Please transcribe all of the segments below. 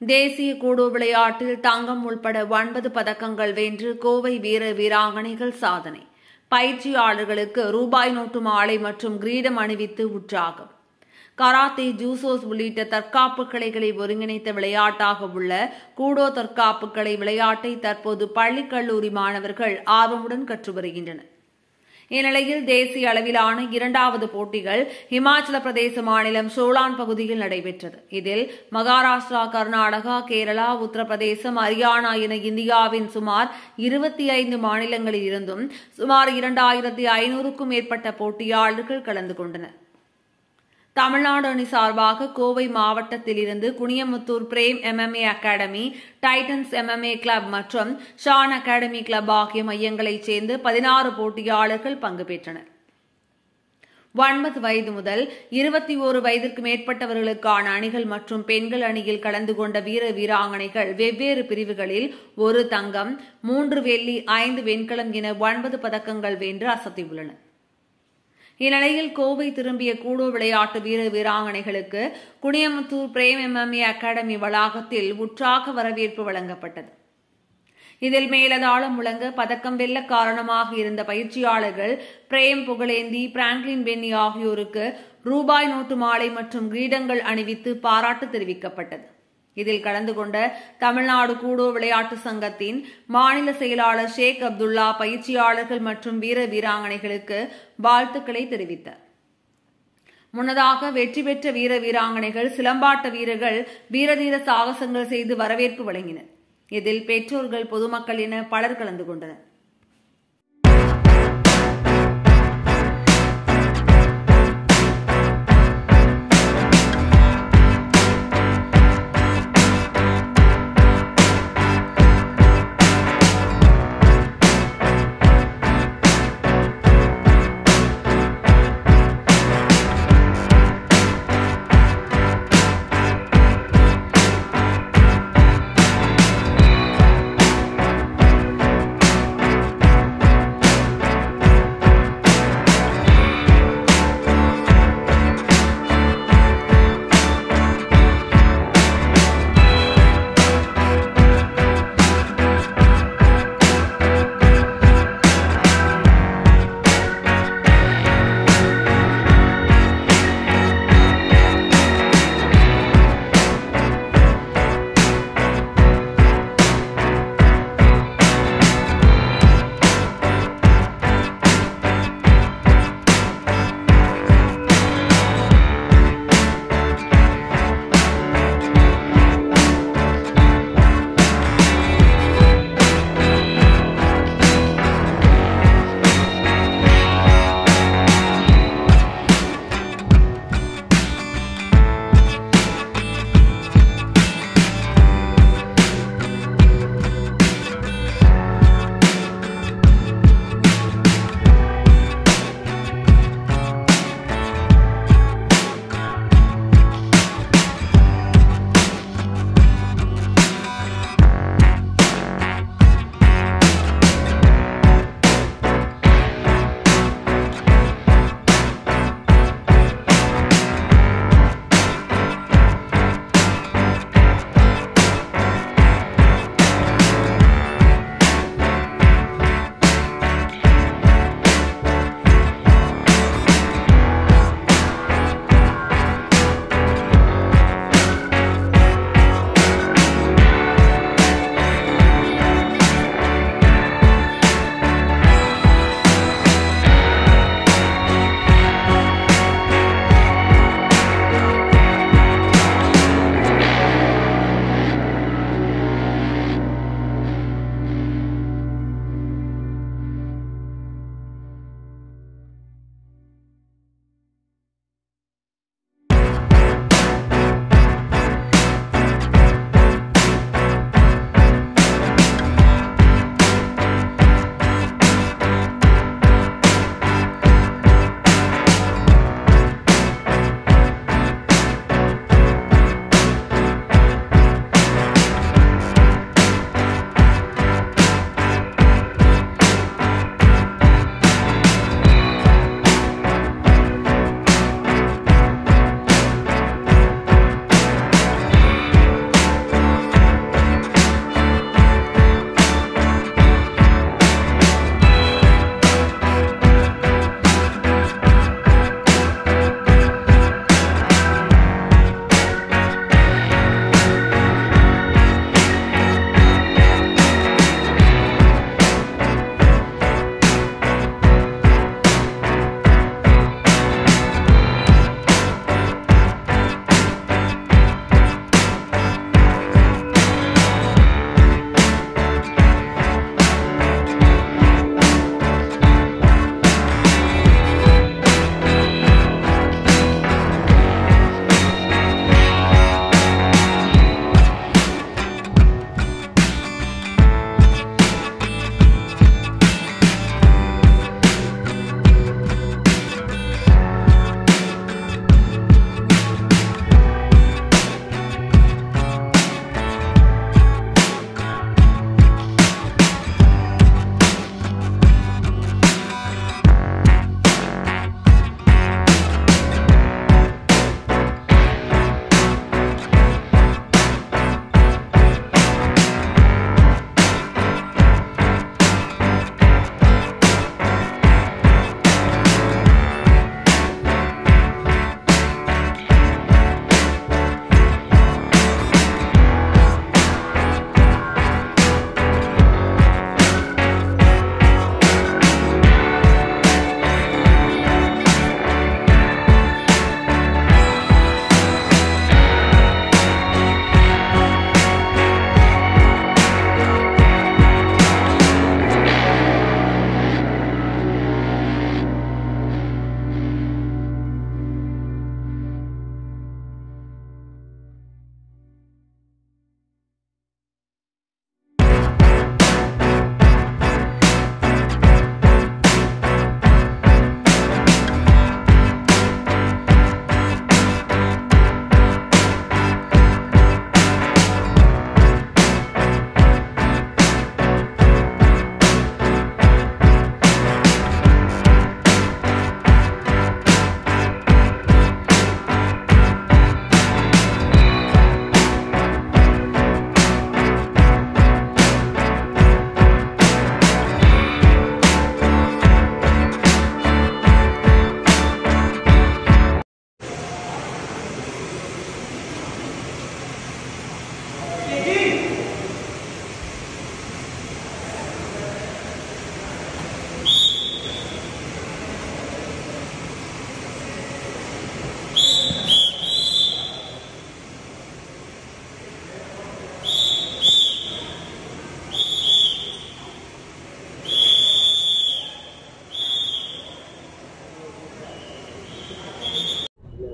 தேசிய கூடோ விளையாட்டில் தங்கம் உள்பட 9 பதக்கங்கள் வென்று கோவை வீர வீராங்கனைகள் சாதனை. பயிற்சியாளர்களுக்கு ரூபாய் நோட்டு மாலை மற்றும் கிரீடம் அணிவித்து உற்சாகம். கராத்தே, ஜூசோஸ் உள்ளிட்ட தற்காப்பு கலைகளை ஒருங்கிணைத்த விளையாட்டாக உள்ள கூடோ தற்காப்பு கலை விளையாட்டை தற்போது பள்ளி கல்லூரி மாணவர்கள் ஆர்வமுடன் கற்று வருகின்றனர். இந்நிலையில் தேசிய அளவிலான 2வது போட்டிகள் இமாச்சல பிரதேச மாநிலம் சோலான் பகுதியில் நடைபெற்றது. இதில் மகாராஷ்டிரா, கர்நாடகா, கேரளா, உத்தரப்பிரதேசம், ஹரியானா என இந்தியாவின் சுமார் 25 மாநிலங்களில் இருந்தும் சுமார் 2500க்கும் மேற்பட்ட போட்டியாளர்கள் கலந்து கொண்டனர். தமிழ்நாடு அணி சார்பாக கோவை மாவட்டத்திலிருந்து Kuniyamuthur Prem MMA academy, Titans MMA club மற்றும் ஷான் அகாடமி கிளப் ஆகிய மையங்களைச் சேர்ந்து 16 போட்டியாளர்கள் பங்கு பெற்றனர். 9 வயது முதல் 21 வயதிற்கு மேற்பட்டவர்களுக்கான அணிகள் மற்றும் பெண்கள் அணியில் கலந்து கொண்ட வீர வீராங்கனைகள் வெவ்வேறு பிரிவுகளில் 1 தங்கம், 3 வெள்ளி, 5 வெண்கலம் என 9 பதக்கங்கள் வென்று அசத்தியுள்ளனர். இந்நிலையில் கோவை திரும்பிய கூடோ விளையாட்டு வீர வீராங்கனைகளுக்கு குனியமுத்தூர் பிரேம் MMA அகாடமி வளாகத்தில் உற்சாக வரவேற்பு வழங்கப்பட்டது. இதில் மேலதாளம் முழங்க பதக்கம் வெல்ல காரணமாக இருந்த பயிற்சியாளர்கள் பிரேம், புகழேந்தி, பிராங்க்லின் பென்னி ஆகியோருக்கு ரூபாய் நோட்டு மாலை மற்றும் கிரீடங்கள் அணிவித்து பாராட்டு தெரிவிக்கப்பட்டது. இதில் கலந்து கொண்ட தமிழ்நாடு கூடோ விளையாட்டு சங்கத்தின் மாநில செயலாளர் ஷேக் அப்துல்லா பயிற்சியாளர்கள் மற்றும் வீர வீராங்கனைகளுக்கு வாழ்த்துக்களை தெரிவித்தார். முன்னதாக வெற்றி பெற்ற வீர வீராங்கனைகள், சிலம்பாட்ட வீரர்கள் வீரதீர சாகசங்கள் செய்து வரவேற்பு வழங்கினர். இதில் பெற்றோர்கள், பொதுமக்கள் என பலர் கலந்து கொண்டனர்.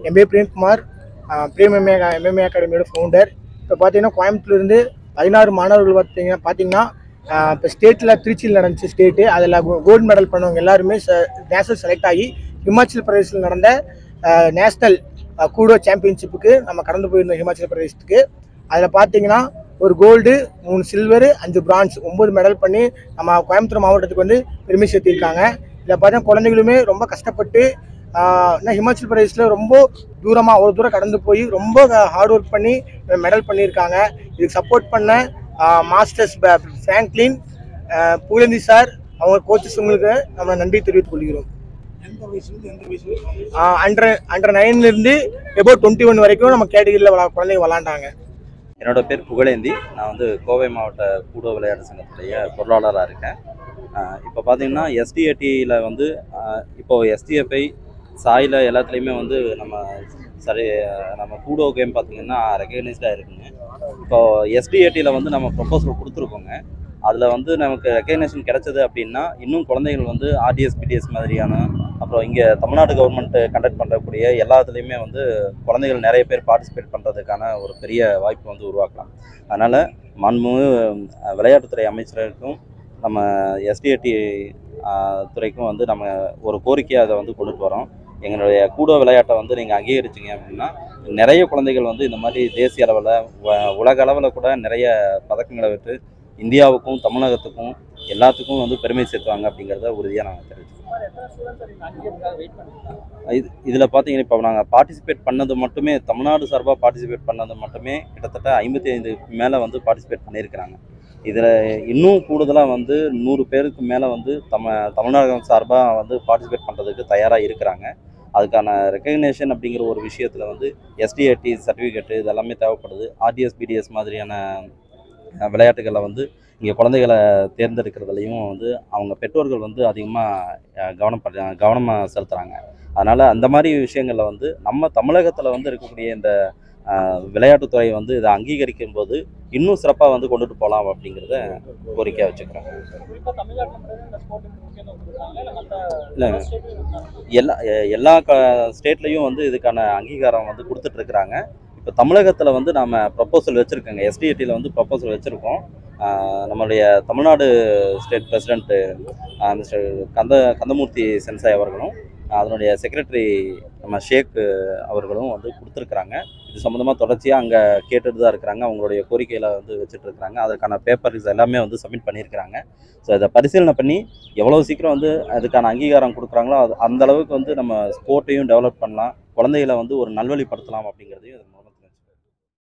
என் பேர் பிரேம்குமார், பிரேம் எம்எம்ஏ அகாடமியோட ஃபவுண்டர். இப்போ பார்த்தீங்கன்னா கோயம்புத்தூர்லேருந்து 16 மாணவர்கள் பார்த்தீங்கன்னா இப்போ ஸ்டேட்டில் திருச்சியில் நடந்துச்சு ஸ்டேட்டு. அதில் கோல்டு மெடல் பண்ணவங்க எல்லாருமே நேஷனல் செலக்ட் ஆகி ஹிமாச்சல் பிரதேசில் நடந்த நேஷ்னல் கூடோ சாம்பியன்ஷிப்புக்கு நம்ம கடந்து போயிருந்தோம் ஹிமாச்சல் பிரதேசத்துக்கு. அதில் பார்த்தீங்கன்னா ஒரு கோல்டு, 3 சில்வரு, 5 பிரான்ஸ், 9 மெடல் பண்ணி நம்ம கோயம்புத்தூர் மாவட்டத்துக்கு வந்து பெருமை சேர்த்திருக்காங்க. இதில் பார்த்தீங்கன்னா குழந்தைகளுமே ரொம்ப கஷ்டப்பட்டு ஹிமாச்சல் பிரதேசில் ரொம்ப தூரமாக அவ்வளோ தூரம் கடந்து போய் ரொம்ப ஹார்ட் ஒர்க் பண்ணி மெடல் பண்ணியிருக்காங்க. இதுக்கு சப்போர்ட் பண்ண மாஸ்டர்ஸ் ஃப்ராங்க்லின், புகழேந்தி சார், அவங்க கோச்சஸ்ங்களுக்கு நம்ம நன்றி தெரிவித்துக் கொள்கிறோம். அண்டர் 9லேருந்து எபோவ் 21 வரைக்கும் நம்ம கேட்டகிரியில் குழந்தைங்க விளாண்டாங்க. என்னோட பேர் புகழேந்தி. நான் வந்து கோவை மாவட்ட கூடோ விளையாட்டு சங்கத்துடைய பொருளாளராக இருக்கேன். இப்போ பார்த்தீங்கன்னா எஸ்டிஏடியில் வந்து இப்போது எஸ்டிஎஃப்ஐ சாயில் எல்லாத்துலேயுமே வந்து நம்ம கூடோ கேம் பார்த்திங்கன்னா ரெகக்னைஸ்டாக இருக்குங்க. இப்போது எஸ்டிஏடியில் வந்து நம்ம ப்ரொபோசல் கொடுத்துருக்கோங்க. அதில் வந்து நமக்கு ரெகக்னேஷன் கிடைச்சது அப்படின்னா இன்னும் குழந்தைகள் வந்து ஆர்டிஎஸ் பிடிஎஸ் மாதிரியான, அப்புறம் இங்கே தமிழ்நாடு கவர்மெண்ட் கண்டக்ட் பண்ணக்கூடிய எல்லாத்துலேயுமே வந்து குழந்தைகள் நிறைய பேர் பார்ட்டிசிபேட் பண்ணுறதுக்கான ஒரு பெரிய வாய்ப்பு வந்து உருவாக்கலாம். அதனால் மாண்புமிகு விளையாட்டுத்துறை அமைச்சருக்கும் நம்ம எஸ்டிஏடி துறைக்கும் வந்து நம்ம ஒரு கோரிக்கையை அதை வந்து கொண்டுட்டு வரோம். எங்களுடைய கூடோ விளையாட்டை வந்து நீங்கள் அங்கீகரிச்சிங்க அப்படின்னா நிறைய குழந்தைகள் வந்து இந்த மாதிரி தேசிய அளவில் உலக அளவில் கூட நிறைய பதக்கங்களை விட்டு இந்தியாவுக்கும் தமிழகத்துக்கும் எல்லாத்துக்கும் வந்து பெருமை சேர்த்துவாங்க அப்படிங்கிறத உறுதியாக நாங்கள் தெரிவிச்சுக்கிறோம். இதில் பார்த்தீங்கன்னா இப்போ நாங்கள் பார்ட்டிசிபேட் பண்ணது மட்டுமே, தமிழ்நாடு சார்பாக பார்ட்டிசிபேட் பண்ணது மட்டுமே கிட்டத்தட்ட 55 மேலே வந்து பார்ட்டிசிபேட் பண்ணியிருக்கிறாங்க. இதில் இன்னும் கூடுதலாக வந்து 100 பேருக்கு மேலே வந்து தமிழ்நாடு சார்பாக வந்து பார்ட்டிசிபேட் பண்ணுறதுக்கு தயாராக இருக்கிறாங்க. அதுக்கான ரெக்கக்னேஷன் அப்படிங்கிற ஒரு விஷயத்தில் வந்து எஸ்டிஏடி சர்டிஃபிகேட்டு இதெல்லாமே தேவைப்படுது. ஆர்டிஎஸ் பிடிஎஸ் மாதிரியான விளையாட்டுகளை வந்து இங்கே குழந்தைகளை தேர்ந்தெடுக்கிறதுலையும் வந்து அவங்க பெற்றோர்கள் வந்து அதிகமாக கவனமாக செலுத்துகிறாங்க. அதனால் அந்த மாதிரி விஷயங்களில் வந்து நம்ம தமிழகத்தில் வந்து இருக்கக்கூடிய இந்த விளையாட்டுத்துறை வந்து இதை அங்கீகரிக்கும் போது இன்னும் சிறப்பாக வந்து கொண்டுட்டு போகலாம் அப்படிங்கிறத கோரிக்கையாக வச்சுக்கிறோம். இல்லை, எல்லா ஸ்டேட்லேயும் வந்து இதுக்கான அங்கீகாரம் வந்து கொடுத்துட்ருக்குறாங்க. இப்போ தமிழகத்தில் வந்து நாம் ப்ரப்போசல் வச்சுருக்கோங்க. எஸ்டிஏடியில் வந்து ப்ரப்போசல் வச்சுருக்கோம். நம்மளுடைய Tamil Nadu state president mister Kandamoorthy sensei அவர்களும் அதனுடைய செக்ரட்டரி நம்ம ஷேக் அவர்களும் வந்து கொடுத்துருக்குறாங்க. இது சம்மந்தமாக தொடர்ச்சியாக அங்கே கேட்டுட்டு தான் இருக்கிறாங்க. அவங்களுடைய கோரிக்கையில் வந்து வச்சுட்ருக்குறாங்க. அதற்கான பேப்பர்ஸ் எல்லாமே வந்து சப்மிட் பண்ணியிருக்கிறாங்க. ஸோ இதை பரிசீலனை பண்ணி எவ்வளோ சீக்கிரம் வந்து அதுக்கான அங்கீகாரம் கொடுக்குறாங்களோ அந்த அளவுக்கு வந்து நம்ம ஸ்போர்ட்டையும் டெவலப் பண்ணலாம், குழந்தைகளை வந்து ஒரு நல்வழிப்படுத்தலாம் அப்படிங்கிறதையும் இது மூலமாக